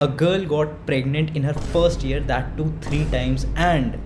A girl got pregnant in her first year, that too 3 times, and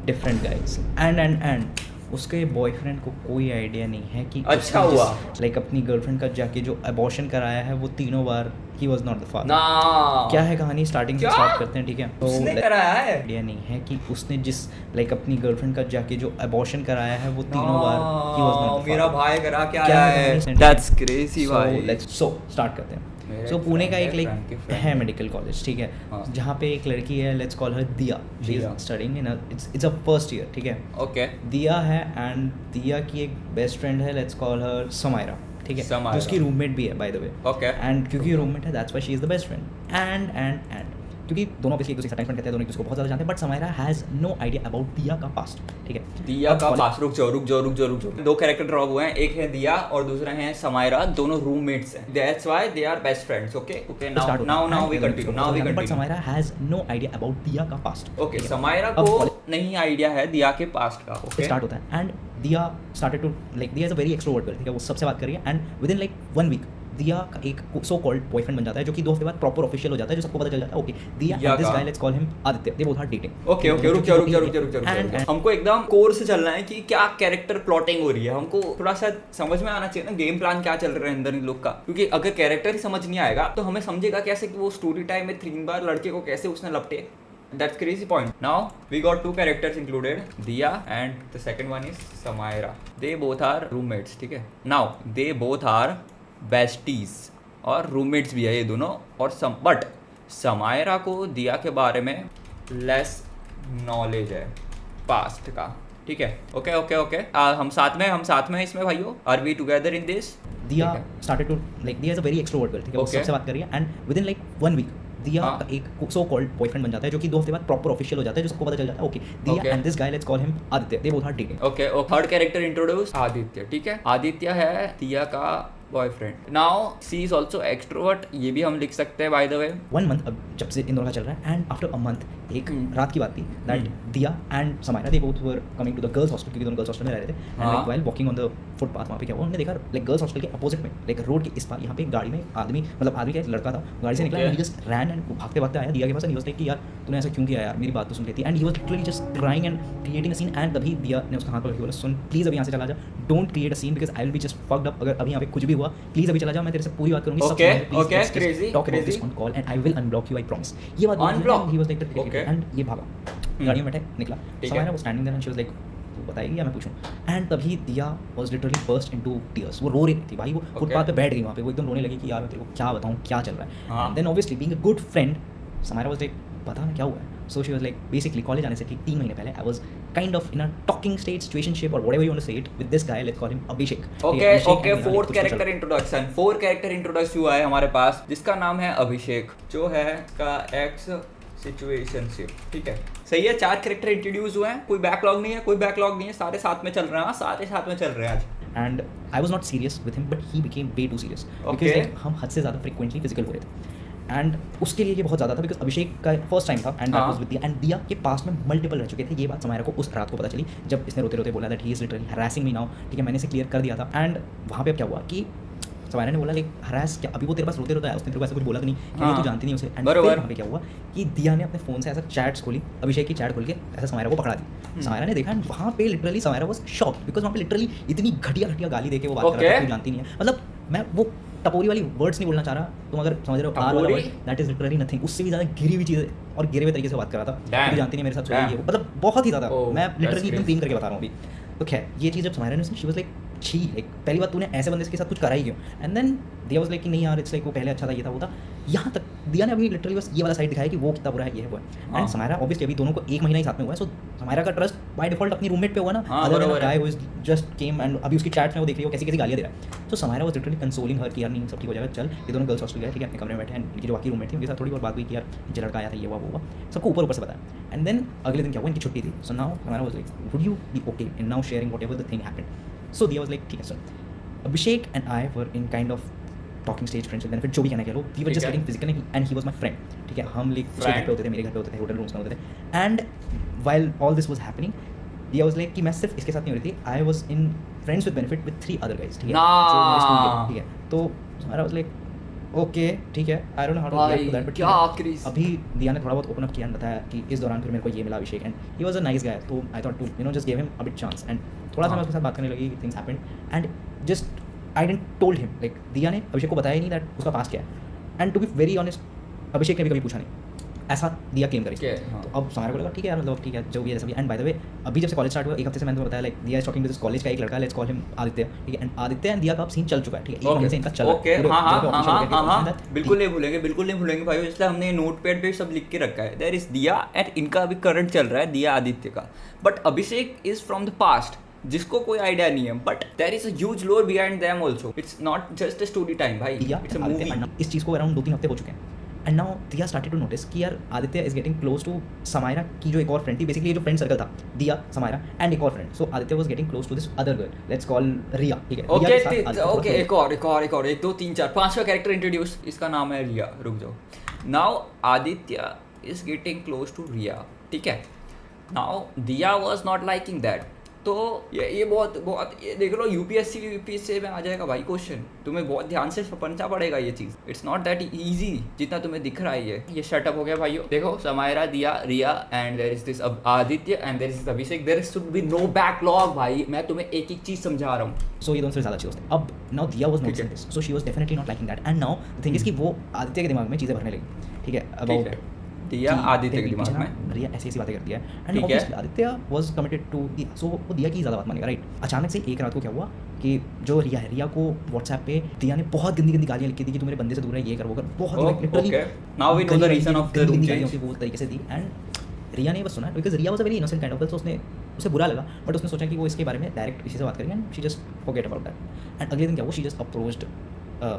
different guys. And उसके boyfriend को कोई idea नहीं है कि अच्छा हुआ लाइक अपनी गर्लफ्रेंड का जाके जो अबॉर्शन कराया है वो तीनों बार ही वाज नॉट द फादर। ना क्या है कहानी, स्टार्टिंग से स्टार्ट करते हैं, ठीक है। उसने कराया है आइडिया नहीं है कि उसने जिस लाइक अपनी गर्लफ्रेंड का जाके जो अबॉर्शन कराया है वो तीनों बार ही वाज नॉट द फादर। मेरा भाई करा क्या क्या है है दैट्स क्रेजी भाई। सो स्टार्ट करते हैं। सो पुणे का एक लाइक है मेडिकल कॉलेज, ठीक है, जहाँ पे एक लड़की है, लेट्स कॉल हर दिया, she is studying in it's a first year, ठीक है। ओके दिया है एंड दिया की एक बेस्ट फ्रेंड है, लेट्स कॉल हर समायरा, ठीक है, जो उसकी रूममेट भी है by the way. Okay and क्योंकि रूममेट है that's why she is the best friend. And क्योंकि दोनों ऑब्वियसली एक दूसरे का टाइम स्पेंड करते हैं, दोनों एक दूसरे को बहुत ज़्यादा जानते हैं, but Samaira has no idea about Diya का पास्ट, ठीक है। दिया का पास रुक जाओ दो कैरेक्टर ड्रॉप हुए हैं, एक है दिया और दूसरा है समायरा, दोनों रूममेट्स हैं, that's why they are best friends. Okay now we continue but Samaira has no idea about Diya का पास्ट। ओके समायरा को नहीं आइडिया है दिया के पास्ट का। ओके स्टार्ट होता है and Diya started to like Diya is a very extrovert girl, ठीक है, वो सबसे बात कर रही है and within like 1 week Diya का एक सो कॉल्ड बॉयफ्रेंड बन जाता है, जो कि 2 हफ्ते बाद प्रॉपर ऑफिशियल हो जाता है, जो सबको पता चल जाता है। Okay Diya and this guy, let's call him Aditya, they both are dating. Okay रुक जाओ हमको एकदम कोर से चलना है कि क्या कैरेक्टर प्लॉटिंग हो रही है, हमको थोड़ा सा समझ में आना चाहिए ना गेम प्लान क्या चल रहा है अंदर इन लोग का, क्योंकि अगर कैरेक्टर ही समझ नहीं आएगा तो हमें समझेगा कैसे कि वो स्टोरी टाइम में 3 बार लड़के को कैसे उसने लपटे। That's crazy point. Now we got 2 characters included, Diya and the second one is Samaira. They both are roommates, ठीक है। Now they both are besties और roommates भी है ये दोनों, और बट समायरा को दिया के बारे में लेस नॉलेज है पास्ट का, ठीक है। ओके हम साथ में इसमें भाइयों, are we together in this. Diya started to like Diya is a very extrovert girl, ठीक है, वो सबसे बात कर रही है and within like 1 week Diya का एक सो कॉल्ड बॉयफ्रेंड बन जाता है, जो कि 2 हफ्ते बाद प्रॉपर ऑफिशियल हो जाता है, जो सबको पता चल जाता है। Okay Diya and this guy, let's call him Aditya, they both are dating. Okay third character introduce Aditya, ठीक है। आदित्य है दिया का boyfriend. Now she is also extrovert, ये भी हम लिख सकते हैं बाय द वे। 1 मंथ अब जब से इन दोनों का चल रहा है एंड आफ्टर अ मंथ एक रात की बात थी that Diya and Samaira they both were coming to the girls hostel, क्योंकि दोनों गर्ल्स हॉस्टल में रह रहे थे and like while walking on the footpath, वहाँ पे क्या हुआ, उन्होंने देखा लाइक गर्ल्स हॉस्टल के अपोजिट में लाइक रोड के इस पार यहाँ पे एक गाड़ी में आदमी का एक लड़का था, गाड़ी से निकला, ही जस्ट रैन एंड भागते आया दिया के पास एंड ही वाज लाइक कि यार तूने ऐसा क्यों किया यार, मेरी बात तो सुन लेती, and he was literally just crying and creating a scene. And तभी दिया ने उसका हाथ पकड़ के बोला, सुन प्लीज अभी यहाँ से चला जा, don't create a scene because I will be just fucked up, अगर अभी यहाँ पे कुछ भी हुआ प्लीज अभी चला जा, मैं तेरे से पूरी बात करूंगी। Okay crazy talk about this on call and I will unblock you, I promise. ये बात unblock, he was like okay and ये भागा, गाड़ी में बैठे निकला, समायरा वो standing there and she was like तू बताएगी या मैं पूछूं, एंड तभी Diya was literally burst into tears, वो रो रही थी भाई, वो फुटपाथ पे बैठ गई वहाँ पे, वो एकदम रोने लगी कि यार मैं तेरे को क्या बताऊं क्या चल रहा है। Then obviously being a good friend Samaira was like बता ना क्या हुआ है। So she was like basically college आने से ठीक 3 महीने पहले I was kind of in a talking stage, situationship और whatever you want to say it with this guy, let's call him Abhishek. Okay fourth character introduce हुआ है हमारे पास, जिसका नाम है अभिषेक, जो है का एक्स सिचुएशनशिप, ठीक है। सही है, 4 कैरेक्टर इंट्रोड्यूस हुए हैं, कोई बैकलॉग नहीं है, सारे साथ में चल रहे हैं आज। And I was not serious with him but he became way too serious, because like हम हद से ज़्यादा फ्रीक्वेंटली फिजिकल हो रहे थे एंड उसके लिए ये बहुत ज़्यादा था, बिकॉज अभिषेक का फर्स्ट टाइम था एंड दैट वाज विद दिया, एंड दिया के पास में मल्टीपल रह चुके थे। ये बात समायरा को उस रात को पता चली जब इसने रोते रोते बोला that he is literally harassing me now, ठीक है, मैंने इसे क्लियर कर दिया था। एंड वहाँ पे अब क्या हुआ कि समायरा ने बोला लाइक हरास क्या, अभी वो तेरे पास रोते रोते आया, उसने तेरे को ऐसा कुछ बोला तो नहीं कि तू जानती नहीं उसे। एंड फिर वहाँ पे क्या हुआ कि दिया ने अपने फ़ोन से ऐसा चैट्स खोली, अभिषेक की चैट खोल के ऐसा समायरा को पकड़ा दी। समायरा ने देखा एंड वहाँ पे literally Samaira was shocked, because वहाँ पे लिटरली इतनी घटिया गाली दे के वो बात कर रहा था, तू जानती नहीं है, मतलब मैं वो टपोरी वाली वर्ड्स नहीं बोलना चाह रहा, तुम अगर समझ रहे हो आर वाला word, that is literally nothing, उससे भी ज़्यादा गिरी हुई चीज़ें और गिरे हुए तरीके से बात कर रहा था, तू जानती नहीं मेरे साथ सोई है, मतलब बहुत ही ज़्यादा, मैं लिटरली एकदम प्रेम करके बता रहा हूँ अभी। तो खैर ये चीज़ जब समायरा ने शी वाज लाइक छी, लाइक पहली बात तूने ऐसे बंदे के साथ कुछ करा ही क्यों, एंड देन दिया वाज लाइक कि नहीं यार इट्स लाइक वो पहले अच्छा था, ये था वो था, यहाँ तक दिया ने अभी लिटरली बस ये वाला साइड दिखाया कि वो कितना बुरा है, ये है वो है। एंड समायरा ऑब्वियसली अभी दोनों को 1 महीना ही साथ में हुआ है, सो समायरा का ट्रस्ट बाय डिफॉल्ट अपनी रूममेट पे हुआ ना, other than guy who just came and अभी उसकी चैट्स में वो देख रही है वो कैसी गालियां दे रहा है। तो समायरा वाज लिटरली कंसोलिंग हर कि यार नहीं सब ठीक हो जाएगा, चल ये दोनों गर्ल्स हॉस्टल गए, ठीक है, अपने कमरे में बैठे हैं, इनकी जो बाकी रूममेट थी उनके साथ थोड़ी बहुत बात हुई कि यार ये लड़का आया था, ये हुआ, सबको ऊपर से बताया। एंड देन अगले दिन क्या हुआ, इनकी छुट्टी थी, so now Samaira was like would you be okay in now sharing whatever the thing happened. So Diya was like ठीक है sir, Abhishek and I were in kind of talking stage friends with benefit, जो भी कहना कह लो, we were just getting physical and he was my friend, ठीक है, हम लाइक उसके घर पे होते थे, मेरे घर पे होते थे, होटल रूम्स में होते थे। And while all this was happening दिया वाज लाइक कि मैं सिर्फ इसके साथ नहीं हो रही थी, I was in friends with benefit with 3 other guys, ठीक है, जो मेरे स्कूल के, ठीक है। तो हमारा वाज लाइक ओके ठीक है, I don't know how to भाई, रिएक्ट टू दैट, बट क्या आखिरी अभी दिया ने थोड़ा बहुत ओपन अप किया एंड बताया कि इस दौरान फिर मेरे को ये मिला Abhishek and he was a nice guy, तो I thought to just give him a bit chance and थोड़ा सा मैं उसके साथ बात करने लगी, things happened and just I didn't told him, like Diya ने अभिषेक को बताया ही नहीं दैट उसका पास क्या है and to be very honest Abhishek ने भी कभी पूछा नहीं, ऐसा दिया क्लेम करी। हाँ। तो अब समारा को लगा ठीक है यार, मतलब ठीक है जो भी है जैसा भी। एंड बाय द वे अभी जब से कॉलेज स्टार्ट हुआ, एक हफ्ते से मैंने तुम्हें बताया like Diya is talking to this college का एक लड़का, लेट्स कॉल हिम आदित्य, ठीक है। एंड आदित्य एंड दिया का अब सीन चल चुका है, ठीक है, एक महीने से इनका चल रहा है। ओके, पूरे हाँ जगह पे हाँ official हाँ करके हाँ हाँ, that बिल्कुल नहीं भूलेंगे भाई, इसलिए हमने नोट पैड पे सब लिख के रखा है। देयर इज दिया एंड इनका अभी करंट चल रहा है दिया आदित्य का, but Abhishek is from the past जिसको कोई आइडिया नहीं है, but there is a huge lore behind them also, it's not just a story time भाई, Diya it's a Aditya movie. and इस चीज़ को अराउंड 2-3 हफ्ते हो चुके हैं and now Diya started to notice कि यार Aditya is getting close to Samaira की जो एक और फ्रेंड थी, बेसिकली जो फ्रेंड सर्कल था दिया समायरा एंड एक और friend, so Aditya was getting close to this other girl, let's call Riya, ठीक है। रिया के साथ आदित्य थोड़ा ओके, एक और 1 2 3 4 5वां कैरेक्टर इंट्रोड्यूस, इसका नाम है रिया, रुक जाओ। Now Aditya is getting close to Riya, ठीक है। नाउ दिया वाज नॉट लाइकिंग दैट, तो ये बहुत ये देख लो यूपीएससी में आ जाएगा भाई क्वेश्चन, तुम्हें बहुत ध्यान से समझना पड़ेगा ये चीज़, इट्स नॉट दैट इजी जितना तुम्हें दिख रहा है। ये सेटअप हो गया भाइयों, देखो Samaira, Diya, Riya and there is this Aditya and there is Abhishek, there should be no backlog भाई, मैं तुम्हें एक एक चीज़ समझा रहा हूँ। सो ये दोनों से ज़्यादा अच्छे दोस्त हैं। अब नाउ दिया was noticing this, so she was definitely not liking that and now the thing is कि वो आदित्य के दिमाग में चीज़ें भरने लगी, ठीक है, अबाउट दिया आदित्य के दिमाग में रिया ऐसी बातें करती है एंड ठीक obviously Aditya was committed to Diya, so वो दिया की ज़्यादा बात मानेगा, राइट। अचानक से एक रात को क्या हुआ कि जो रिया है, रिया को व्हाट्सएप पे दिया ने बहुत गंदी गालियाँ लिख के दी कि तू मेरे बंदे से दूर है, ये कर वो कर, बहुत literally now we know the reason of the room गालियों की वो तरीके से दी एंड रिया ने बस सुना because Riya was a very innocent kind of girl, so उसने उसे बुरा लगा बट उसने सोचा कि वो इसके बारे में डायरेक्ट इसी से बात करेंगे and she just forget about that. And अगले दिन क्या हुआ, शी जस्ट अप्रोच्ड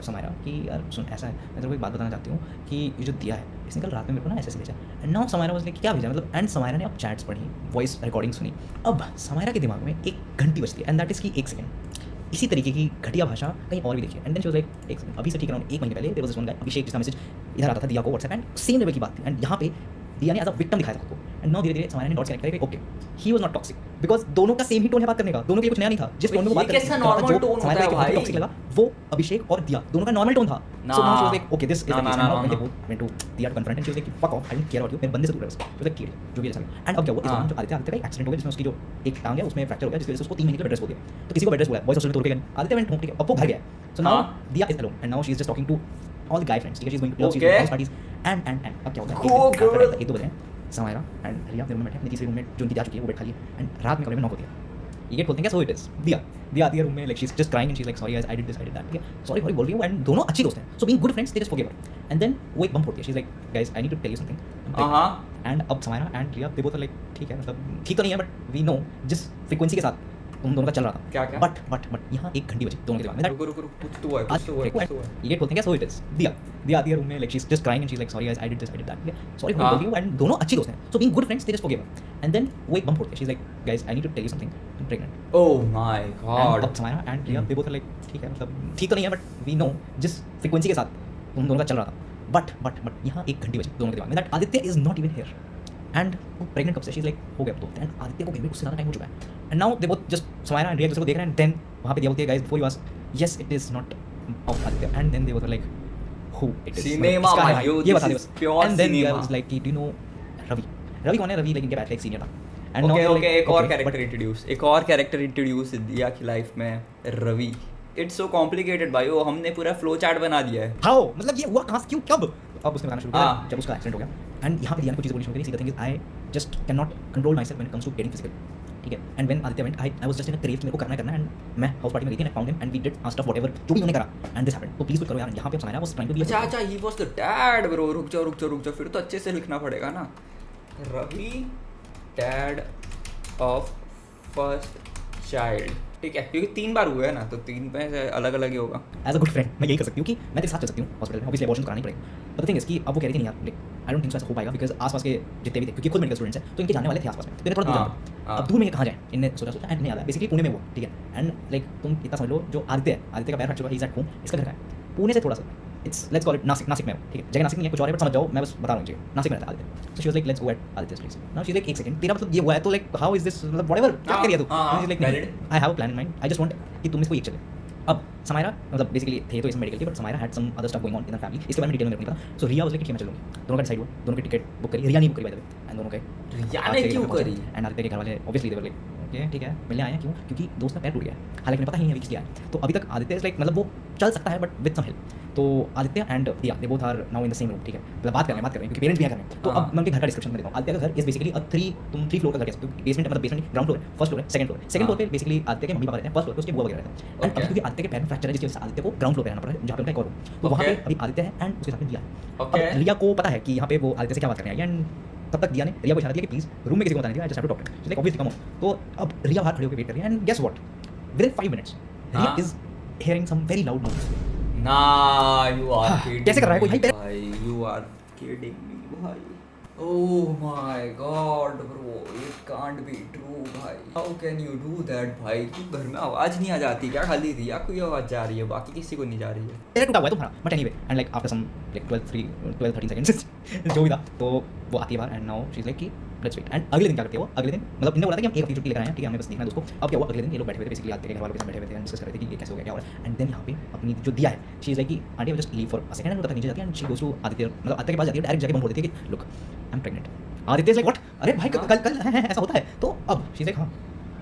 समायरा कि यार सुन ऐसा है, मैं तेरे को एक बात बताना चाहती हूँ कि ये जो दिया है इसने कल रात में मेरे को ना ऐसे भेजा and now Samaira was like क्या भेजा मतलब, एंड समायरा ने अब चैट्स पढ़ी, वॉइस रिकॉर्डिंग सुनी, अब समायरा के दिमाग में एक घंटी बजती है एंड दैट इज की 1 सेकंड इसी तरीके की घटिया भाषा कहीं और भी देखिए and then she was like 1 second, अभी से ठीक अराउंड 1 महीने पहले there was this one guy Abhishek जिसका मैसेज इधर आता था दिया को व्हाट्सएप एंड सेम लेवल की बात थी एंड यहाँ पे दिया ने एज अ विक्टिम दिखाया था खुद को एंड नाउ धीरे धीरे समायरा ने डॉट्स कनेक्ट करके okay he was not toxic because दोनों का सेम ही टोन है बात करने का, दोनों के लिए कुछ नया नहीं था, जिस टोन में वो बात कैसा नॉर्मल टोन होता है भाई, टॉक्सिक लगा वो अभिषेक और दिया दोनों का नॉर्मल टोन था। So now she was like okay this is the case now when they both went to Diya to confront and she was like fuck off I don't care about you, मेरे बंदे से दूर रह बस, she was like किल जो भी ऐसा and अब क्या हुआ इस दौरान जो आदित्य का एक एक्सीडेंट हो गया जिसमें उसकी जो एक टांग है उसमें फ्रैक्चर हो गया जिसकी वजह से उसको 3 महीने के लिए बेड रेस्ट हो गया, तो किसी को बेड रेस्ट बोला बॉयज हॉस्टल में तोड़ के गए, आदित्य वेंट होम, ठीक है, अब वो घर गया, so now Diya is alone and now she is just talking to all the guy friends, ठीक है, she is going to love, she is house parties and अब क्या होता है 1 2 बजे समायरा एंड रिया अपने रूम में बैठे, अपनी तीसरी रूम में जो उनकी जा चुकी है वो बैठ खाली है एंड रात में कमरे में नॉक होती है, ये गेट खोलते हैं क्या, सो इट इज दिया आती है रूम में, like she is just crying and she is like sorry guys I did this I did that, ठीक है, सॉरी बोल रही हूं एंड दोनों अच्छी दोस्त हैं, so being good friends they just forgive her and then वो एक बम फोड़ती है, she is like guys I need to tell you something and अब Samaira and Riya they both like ठीक है, मतलब ठीक तो नहीं है बट वी नो जिस फ्रीक्वेंसी के साथ उन दोनों का चल रहा था क्या बट यहाँ एक घंटी बजी दोनों के दिमाग में, रुको कुछ तो है ये बोलते हैं क्या, सो इट इज दिया आती है रूम में, like she is just crying and she is like sorry guys I did this I did that, sorry for बोल रही हूं एंड दोनों अच्छी दोस्त हैं, so being good friends they just forgive and then वो एक बम फोड़ती है, she is like guys I need to tell you something I am pregnant, oh my God. अब Samaira and Riya they both like ठीक है, मतलब ठीक तो नहीं है बट वी नो जिस फ्रीक्वेंसी के साथ उन दोनों का चल रहा था, बट यहाँ एक घंटी बजी दोनों के दिमाग में that Aditya is not even here and वो प्रेग्नेंट कब से, शी इज लाइक हो गया तो एंड आदित्य को बेबी उससे ज़्यादा टाइम हो चुका है and now they both just Samaira and Riya दूसरे को देख रहे हैं एंड देन वहाँ पे दिया बोलती है guys before you ask yes it is not of Aditya and then they both like who it is cinema भाइयों, ये बता दे बस pure and then cinema. Diya was like do you know Ravi कौन है, रवि लाइक इनके बैच लाइक सीनियर था and okay एक और कैरेक्टर इंट्रोड्यूस दिया की लाइफ में, रवि। इट्स सो कॉम्प्लिकेटेड भाई, वो हमने पूरा फ्लो चार्ट बना दिया है। हाउ मतलब ये हुआ कहाँ क्यों कब, अब उसने बताना शुरू किया जब उसका एक्सीडेंट हो गया एंड यहाँ पे दिया ने कुछ चीज़ें बोलनी शुरू करी, see the thing is I just can not control myself when it comes to getting physical, ठीक है, and when Aditya went I was just in a crave, मेरे को करना है एंड मैं हाउस पार्टी में गई थी and found him and we did stuff whatever जो भी उन्होंने करा एंड दिस हैपेंड, तो प्लीज कुछ करो यार, यहाँ पे Samaira was trying to be अच्छा ही वाज द डैड ब्रो, रुक जाओ फिर तो अच्छे से लिखना पड़ेगा ना, Ravi dad of first child, ठीक है, क्योंकि 3 बार हुआ है ना तो 3 पे से अलग अलग ही होगा। एज अ गुड फ्रेंड मैं यही कर सकती हूँ कि मैं तेरे साथ चल सकती हूँ हॉस्पिटल में, ऑब्वियसली अबॉर्शन करानी पड़ेगा, बट द थिंग इज कि अब वो कह रही थी नहीं यार आई डोंट थिंक सो ऐसा हो पाएगा बिकॉज आसपास के जितने भी थे क्योंकि खुद मेडिकल स्टूडेंट्स हैं तो इनके जानने वाले थे आसपास में, तो इन्हें थोड़ा दूर जाना, अब दूर में कहाँ जाए, इन्हें सोचा एंड नहीं आता बेसिकली पुणे में हुआ, ठीक है, एंड लाइक तुम इतना समझ लो जो आदित्य का पैर फ्रैक्चर हुआ, ही इज एट होम, इसका घर है पुणे से थोड़ा सा it's let's call it Nashik में हो, ठीक है, जगह नासिक नहीं है कुछ और है बट समझ जाओ, मैं बस बता रहा हूँ जगह नासिक में रहता है Aditya, so she was like let's go at Aditya's place, now she is like एक सेकंड तेरा मतलब ये हुआ है तो लाइक हाउ इज दिस, मतलब व्हाटएवर क्या कर रही है तू, she is like I have a plan in mind, I just want कि तुम इसको एक चले अब समायरा मतलब बेसिकली थे तो इसमें मेडिकल की, but Samaira had some other stuff going on in the family, इसके बारे में डिटेल में मेरे को नहीं पता। सो रिया वाज लाइक ठीक है मैं चलूंगी, दोनों का डिसाइड हुआ, दोनों की टिकट बुक करी, रिया नहीं बुक करी बाय द वे, एंड दोनों के रिया ने क्यों करी? एंड आदित्य के घर वाले obviously they were like okay ठीक है मिलने आए हैं, क्यों? क्योंकि दोस्त का पैर टूट गया है, हालांकि उन्हें पता ही नहीं है अभी किसलिए आया है। तो अभी तक आदित्य इज लाइक मतलब वो चल सकता है बट विद सम हेल्प। तो Aditya and Diya they both are now in the same room, ठीक है मतलब बात कर रहे हैं क्योंकि पेरेंट्स भी है घर में। तो अब मैं उनके घर का डिस्क्रिप्शन में देता हूँ। आदित्य का घर इज बेसिकली अ 3 फ्लोर का घर कह सकते हो, बेसमेंट मतलब बेसमेंट ग्राउंड फ्लोर है, फर्स्ट फ्लोर है, सेकंड फ्लोर पे बेसिकली आदित्य के मम्मी पापा रहते हैं, फर्स्ट फ्लोर पे उसके बुआ वगैरह रहते हैं। एंड क्योंकि आदित्य के पैर में फ्रैक्चर है जिसकी वजह से आदित्य को ग्राउंड फ्लोर पे रहना पड़ रहा है, जहाँ पे उनका एक और रूम, तो वहाँ पे अभी आदित्य है एंड उसके साथ में दिया है। अब रिया को पता है कि यहाँ पे वो आदित्य से क्या बात करने आई है, एंड तब तक दिया ने रिया को इशारा दिया कि प्लीज रूम में किसी को बताने Diya, I just have to talk, like obviously come on. तो अब रिया बाहर खड़े होकर वेट कर रही है, and guess what, within 5 minutes Riya is hearing some very loud noise. ना यू आर किडिंग, कैसे कर रहा है कोई भाई? भाई यू आर किडिंग मी भाई, oh my god bro, it can't be true भाई, how can you do that भाई? तू घर में आवाज नहीं आ जाती क्या? खाली रिया को ही आवाज जा रही है, बाकी किसी को नहीं जा रही है। तेरा टूटा हुआ है तुम्हारा, but anyway and like after some like 12-13 seconds जो भी था, तो वो आती है बाहर and now she is like कि लेट्स वेट। एंड अगले दिन क्या करते हैं वो, अगले दिन मतलब इन्होंने बोला था कि हम एक हफ्ते छुट्टी लेकर आए हैं, ठीक है हमें बस देखना है दोस्तों। अब क्या हुआ, अगले दिन ये लोग बैठे हुए थे बेसिकली आदित्य के घर वालों के साथ बैठे हुए थे एंड डिस्कस कर रहे थे कि ये कैसे हो गया क्या हो रहा है। एंड देन यहाँ पे अपनी जो दिया है शी इज लाइक कि aunty just leave for a second, and वो तक नीचे जाती है and she goes to Aditya, मतलब आदित्य के पास जाती है, डायरेक्ट जाके बोल देती है कि look I am pregnant. Aditya is like what, अरे भाई कल ऐसा होता है? तो अब शी इज लाइक हाँ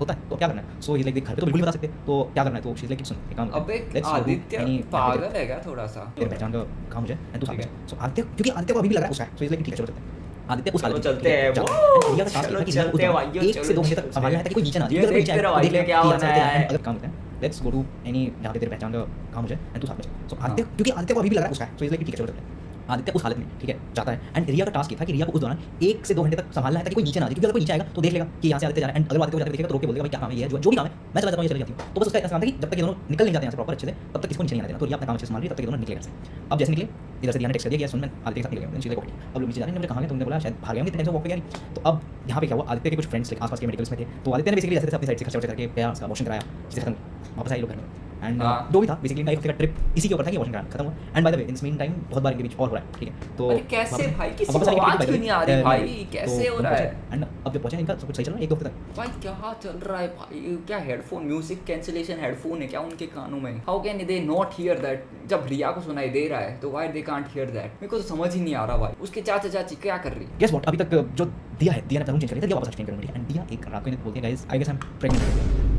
होता है, तो क्या करना है? सो ही लाइक देख घर पे तो बिल्कुल नहीं बता सकते, तो क्या करना है? तो शी इज लाइक सुन एक काम, अबे आदित्य पागल है क्या थोड़ा सा? तेरे पहचान का काम मुझे एंड तू सामने। सो आदित्य क्योंकि आदित्य को अभी भी लग रहा है उसका, सो इज लाइक ठीक है चलो चलते हैं। आदित्य उस हालत में चलते हैं, चलो चलते हैं भाई, 1 से 2 घंटे तक संभालना है ताकि कोई नीचे ना आ जाए। ये देख तेरा भाई क्या होना है, अगर काम होता है लेट्स गो टू एनी जहाँ पे तेरे पहचान का काम मुझे एंड तू साथ में चल। सो आदित्य क्योंकि आदित्य को अभी भी लग रहा है उसका, सो इज लाइक ठीक है चलो चलते हैं। आदित्य उस हालत में ठीक है जाता है एंड रिया का टास्क ये था कि रिया को उस दौरान 1 से 2 घंटे तक संभालना है ताकि कोई नीचे ना आ जाए, क्योंकि अगर कोई नीचे आएगा तो देख लेगा कि यहाँ से आदित्य जा रहा है, एंड अगर आदित्य को जाकर देखेगा तो रोक के बोल देगा भाई क्या काम है, ये जो भी काम है मैं चला जाता हूँ, ये चली जाती हूँ। तो बस उसका ऐसा काम था कि जब तक ये दोनों निकल नहीं जाते यहाँ से प्रॉपर अच्छे से तब तक किसको नीचे नहीं आने देना। तो रिया अपना काम अच्छे से संभाल रही है, तब तक ये दोनों निकले घर से। अब जैसे निकले इधर से दिया ने टेक्स्ट कर दिया कि सुन मैं आदित्य के साथ निकल गया, चीज़ें ओके अब लोग नीचे जा रहे हैं, मुझे कहाँ गए? तुमने बोला शायद भाग गए होंगे, इतने टाइम से वॉक पे गया नहीं। तो अब यहाँ पे क्या हुआ, आदित्य के कुछ फ्रेंड्स आसपास के मेडिकल्स में थे, तो आदित्य ने बेसिकली जैसे अपनी साइड से खर्चा करके गया, उसका वॉशिंग कराया, चीज़ें खत्म, वापस आए लोग घर में एंड जो भी था बेसिकली इनका एक हफ्ते का ट्रिप इसी के ऊपर था कि वॉशिंग कराना खत्म हुआ। And by the way in mean time बहुत बार इनके बीच और हो रहा है, ठीक है? तो अरे कैसे भाई, किसी को आवाज क्यों नहीं आ रही भाई, कैसे हो रहा है? एंड अब जब पहुंचे इनका सब कुछ सही चल रहा है 1 हफ्ते तक। भाई क्या चल रहा है भाई? क्या हेडफोन म्यूजिक कैंसिलेशन हेडफोन है क्या उनके कानों में? How can they not here that? जब रिया को सुनाई दे रहा है तो why they can't hear that? मेरे को तो समझ ही नहीं आ रहा भाई। उसके चाचा चाची क्या कर रही है? गेस व्हाट, अभी तक जो दिया है, दिया ने अपना रूम चेंज कर लिया, दिया वापस चेंज कर रही है एंड दिया एक रात को इन्हें बोलती है guys I guess I am pregnant.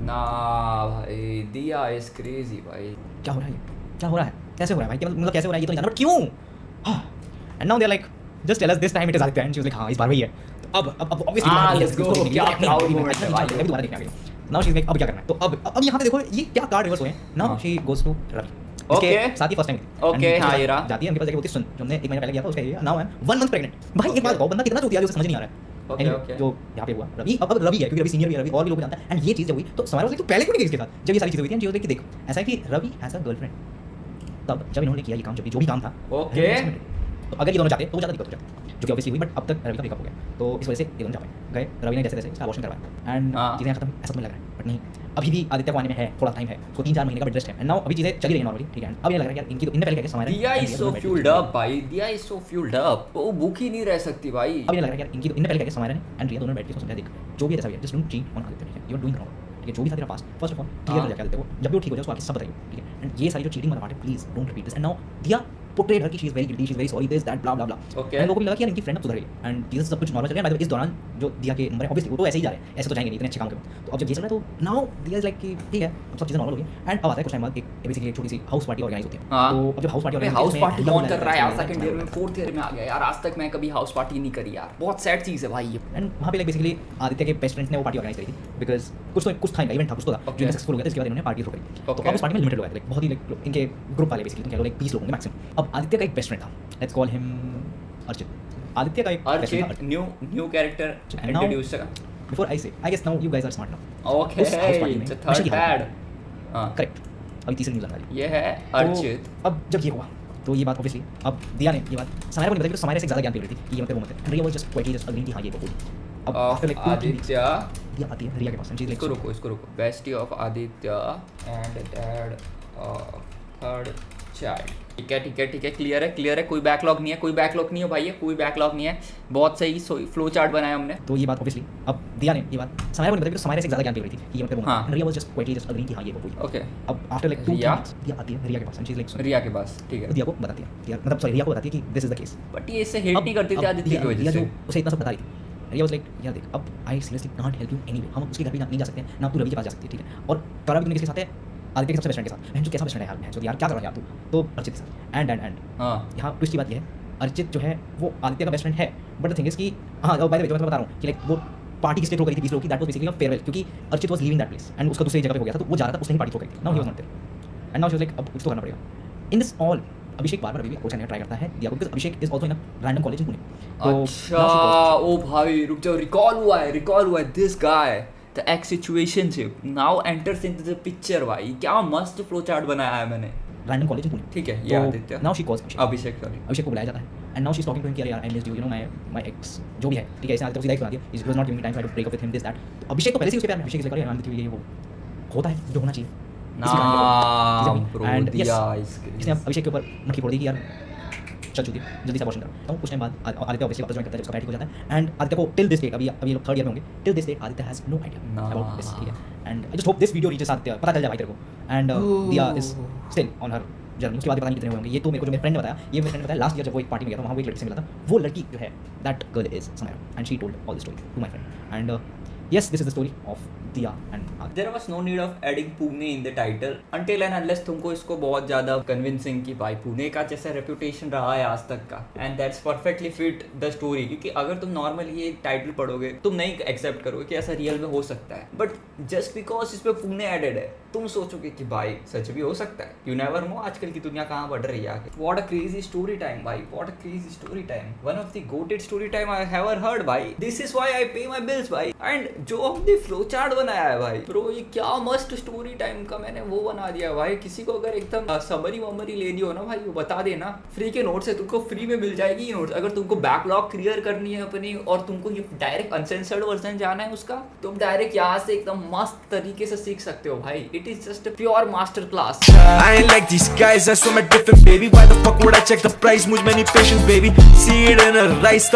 ना भाई दिया इज क्रेजी भाई, क्या हो रहा है? क्या हो रहा है? कैसे हो रहा है भाई? मतलब कैसे हो रहा है ये तो नहीं जानना, बट क्यों? And now they are like just tell us this time it is Aditya and she was like हां इस बार वही है। तो अब ऑब्वियसली लेट्स गो, क्या प्राउड मोमेंट है भाई, दोबारा देखने आ गई। नाउ शी इज लाइक अब क्या करना है? तो अब यहाँ पे देखो ये क्या कार्ड रिवर्स हुए हैं। Now she goes to Ravi, okay साथ ही फर्स्ट टाइम ओके हाँ ये रहा, जाती है उनके पास जाके बोलती है सुन जो हमने 1 महीना पहले किया था उसका ये now I am 1 month pregnant. भाई एक बात बताओ, बंदा कितना चोटिया है, उसे समझ नहीं आ रहा है। ओके जो यहाँ पे हुआ रवि, अब रवि है क्योंकि रवि सीनियर भी है, रवि और भी लोग जानता है एंड ये चीज़ जब हुई तो समारोह से तो पहले क्यों नहीं गई इसके साथ? जब ये सारी चीज़ें हुई थी चीज़ देखी देख ऐसा है कि रवि हैज़ अ गर्लफ्रेंड, तब जब इन्होंने किया ये काम, जो भी काम था ओके, तो अगर ये दोनों जाते तो ज़्यादा दिक्कत हो जाती, जो कि ऑब्वियसली हुई, बट अब तक रवि का ब्रेकअप हो गया तो इस वजह से ये दोनों जा पाए गए। रवि ने जैसे जैसे इसका अबॉर्शन करवाया एंड चीज़ें खत्म, ऐसा तो लग रहा है, बट नहीं अभी भी आदित्य को आने में है थोड़ा टाइम है, उसको 3-4 महीने का बेड रेस्ट है एंड नाउ अभी चीज़ें चली रही हैं नॉर्मली, ठीक है? अब ये लग रहा है यार इनकी तो इनने पहले क्या समाया दिया इज सो फ्यूल्ड अप भाई, दिया इज सो फ्यूल्ड अप, वो भूखी नहीं रह सकती भाई। अब ये लग रहा है यार इनकी तो इनने पहले क्या समाया एंड रिया दोनों बैठ के समझा देख जो भी है जैसा भी है just don't cheat on Aditya, ठीक है? यू आर डूइंग रॉन्ग, ठीक है? जो भी था तेरा past first of all clear हो जाए आदित्य को, जब भी वो ठीक हो जाए उसको आके सब बताइए, ठीक है? एंड ये सारी जो चीटिंग वाला पार्ट है please don't repeat this. And now दिया portrayed her कि she is very guilty, she is very sorry, this that blah blah blah, okay. And लोगों को भी लगा कि यार इनकी फ्रेंड अब सुधर गई एंड चीज़ें सब कुछ नॉर्मल चल रहा है। इस दौरान जो दिया के नंबर है ऑब्वियसली वो तो ऐसे ही जा रहे हैं, ऐसे तो जाएंगे नहीं इतने अच्छे काम के। तो अब जब ये चल रहा है तो नाउ दिया इज लाइक कि ठीक है अब सब चीज़ें नॉर्मल हो गई एंड अब आता है कुछ टाइम बाद एक बेसिकली एक छोटी सी हाउस पार्टी ऑर्गेनाइज होती है। तो अब जब हाउस पार्टी हाउस पार्टी कौन कर रहा है यार? सेकंड ईयर में फोर्थ ईयर में आ गया यार, आज तक मैं कभी हाउस पार्टी नहीं करी यार, बहुत सैड चीज़ है भाई ये। एंड वहाँ पे लाइक बेसिकली आदित्य के बेस्ट फ्रेंड्स ने वो पार्टी ऑर्गेनाइज करी थी बिकॉज कुछ था इनका इवेंट था, कुछ तो था जो सक्सेसफुल हो गया था, इसके बाद इन्होंने पार्टी थ्रो करी। तो अब उस पार्टी में लिमिटेड लोग आए थे, लाइक बहुत ही लाइक इनके ग्रुप वाले बेसिकली तुम कह लो लाइक 20 लोग होंगे मैक्सिमम। अब आदित्य का एक बेस्ट फ्रेंड था, let's call him Archit. Aditya का एक अर्चित न्यू कैरेक्टर इंट्रोड्यूस करा। Before I say I guess now you guys are smart now. Okay it's a third pad, हां करेक्ट, अभी तीसरी न्यूज़ आ रही है, ये है अर्चित। अब जब ये हुआ तो ये बात ऑब्वियसली अब दिया ने ये बात समायरा को नहीं बताई, तो समायरा से ज़्यादा ज्ञान पी रही थी कि ये मतलब वो मत है। Riya was just quietly just agreeing कि हां ये वो बोली। अब आफ्टर लाइक आदित्य ये आती है रिया के पास एंड शी लाइक इसको रुको bestie of Aditya and dad third child. ठीक है, क्लियर है, कोई बैकलॉग नहीं है भाई, कोई बैकलॉग नहीं है, बहुत सही फ्लो चार्ट बनाया हमने। तो ये बात ऑब्वियसली अब दिया ने ये बात समाया को नहीं पता, समाया से ज़्यादा ज्ञान पे रही थी कि ये मतलब हाँ। Riya was just quietly just agree कि हाँ ये वो कोई। ओके, अब आफ्टर लाइक 2 रिया? दिया आती है रिया के पास एंड शी इज लाइक रिया के पास, ठीक है, दिया को बताती है यार, मतलब सॉरी रिया को बताती है कि this is the case. But ये इससे हेट नहीं करती थी आदित्य की वजह से। जो उसे इतना सब बता रही थी, रिया वाज लाइक यार देख अब I seriously can't help you anyway, हम उसके घर भी नहीं जा सकते हैं ना, तू रवि के पास जा सकती है, ठीक है, और तारा भी किसके साथ है, आदित्य के सबसे बेस्ट फ्रेंड के साथ। बहन जो कैसा बेस्ट फ्रेंड है यार, जो यार क्या कर रहा है यार तू, तो अर्चित के साथ एंड हाँ, यहाँ ट्विस्ट की बात ये है, अर्चित जो है वो आदित्य का बेस्ट फ्रेंड है, बट द थिंग इज कि हाँ बाय द वे जो मैं बता रहा हूँ कि लाइक वो पार्टी किसने थ्रो करी थी 20 लोगों की, that was basically a farewell, क्योंकि Archit was leaving that place and उसका दूसरी जगह पे हो गया था, तो वो जा रहा था, उसने ही पार्टी थ्रो करी थी, now he was not there and now she was like अब कुछ तो करना पड़ेगा। इन दिस ऑल अभिषेक बार-बार अभी भी कोच ने ट्राई करता है दिया को, because Abhishek is also in a random college in Pune. तो अच्छा, ओ भाई रुक जाओ, रिकॉल हुआ है this guy, the x situationship now enters into the picture. भाई क्या मस्त फ्लो चार्ट बनाया है मैंने। रैंडम कॉलेज इन पुणे, ठीक है, ये Aditya, now she calls Abhishek sorry, Abhishek को बुलाया जाता है and now she is talking to him कि यार I missed you, you know my ex जो भी है, ठीक है, इसने आदित्य को लाइक बना दिया, he was not giving me time to break up with him this that. तो अभिषेक तो पहले से उसके प्यार में, Abhishek is like I am with you, ये वो होता है जो होना चाहिए एंड इसने अभिषेक के ऊपर मक्खी फोड़ दी कि यार चल चुकी जल्दी से अबॉर्शन करा। तो कुछ टाइम बाद आदित्य ऑब्वियसली वापस ज्वाइन करता है, उसका पैटिक हो जाता है एंड आदित्य को टिल दिस डेट, अभी लोग 3rd ईयर में होंगे, till this date Aditya has no idea about this, ठीक है, and I just hope this video reaches Aditya, पता चल जाए भाई तेरे को and Diya is still on her journey. उसके बाद पता नहीं कितने हुए होंगे, ये तो मेरे को जो मेरे फ्रेंड ने बताया, ये मेरे फ्रेंड ने बताया लास्ट ईयर जब वो एक पार्टी में गया था, वहाँ वो एक लड़की से मिला था, वो लड़की जो है that girl is Samaya and she told all the story to my friend and yes, this is the story of Diya and Aditya. There was no need of adding Pune in the title until and unless तुमको इसको बहुत ज़्यादा convincing कि भाई पुणे का जैसा reputation रहा है आज तक का, and that's perfectly fit the story, क्योंकि अगर तुम normally ये टाइटल पढ़ोगे तुम नहीं एक्सेप्ट करोगे कि ऐसा रियल में हो सकता है, बट जस्ट बिकॉज इस पे पुणे एडेड है तुम सोचोगे कि भाई सच भी हो सकता है। यू नेवर नो आजकल की दुनिया कहाँ बढ़ रही है आगे। What a crazy story time भाई, what a crazy story time, one of the goated story time I have ever heard भाई। This is why I pay my bills भाई। एंड जो हमने फ्लो चार्ट बनाया है भाई ब्रो, ये क्या मस्त स्टोरी टाइम का मैंने वो बना दिया भाई। किसी को अगर एकदम समरी वमरी लेनी हो ना भाई, वो बता देना, फ्री के नोट्स है, तुमको फ्री में मिल जाएगी ये नोट्स। अगर तुमको बैकलॉग क्लियर करनी है अपनी और तुमको ये डायरेक्ट अनसेंसर्ड वर्जन जाना है उसका, तुम डायरेक्ट यहाँ से एकदम मस्त तरीके से सीख सकते हो भाई। It is just pure master class. I ain't like these guys, I saw my different baby. Why the fuck would I check the price? मुझ में नहीं patience baby. See it in a rice.